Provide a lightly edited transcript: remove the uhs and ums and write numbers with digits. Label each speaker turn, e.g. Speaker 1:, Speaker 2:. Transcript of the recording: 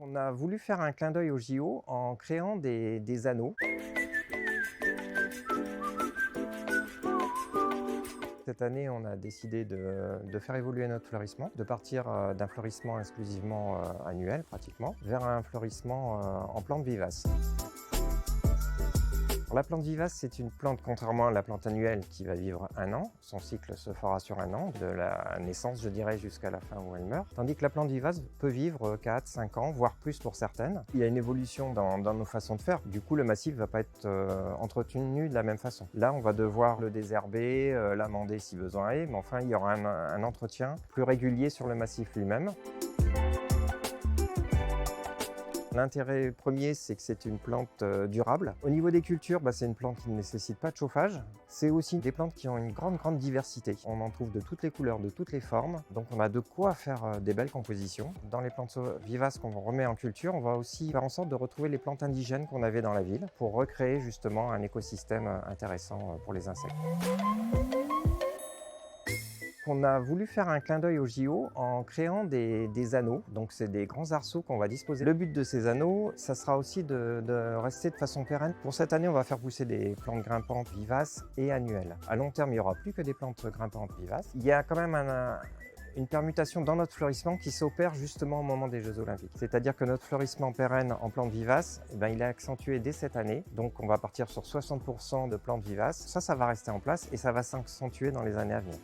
Speaker 1: On a voulu faire un clin d'œil aux JO en créant des anneaux. Cette année, on a décidé de faire évoluer notre fleurissement, de partir d'un fleurissement exclusivement annuel pratiquement, vers un fleurissement en plantes vivaces. La plante vivace, c'est une plante, contrairement à la plante annuelle, qui va vivre 1 an. Son cycle se fera sur 1 an, de la naissance, je dirais, jusqu'à la fin où elle meurt. Tandis que la plante vivace peut vivre 4, 5 ans, voire plus pour certaines. Il y a une évolution dans nos façons de faire. Du coup, le massif ne va pas être entretenu de la même façon. Là, on va devoir le désherber, l'amender si besoin est, mais enfin, il y aura un entretien plus régulier sur le massif lui-même. L'intérêt premier, c'est que c'est une plante durable. Au niveau des cultures, c'est une plante qui ne nécessite pas de chauffage. C'est aussi des plantes qui ont une grande diversité. On en trouve de toutes les couleurs, de toutes les formes. Donc on a de quoi faire des belles compositions. Dans les plantes vivaces qu'on remet en culture, on va aussi faire en sorte de retrouver les plantes indigènes qu'on avait dans la ville pour recréer justement un écosystème intéressant pour les insectes. On a voulu faire un clin d'œil aux JO en créant des anneaux. Donc c'est des grands arceaux qu'on va disposer. Le but de ces anneaux, ça sera aussi de rester de façon pérenne. Pour cette année, on va faire pousser des plantes grimpantes vivaces et annuelles. À long terme, il n'y aura plus que des plantes grimpantes vivaces. Il y a quand même une permutation dans notre fleurissement qui s'opère justement au moment des Jeux Olympiques. C'est-à-dire que notre fleurissement pérenne en plantes vivaces, il est accentué dès cette année. Donc on va partir sur 60% de plantes vivaces. Ça va rester en place et ça va s'accentuer dans les années à venir.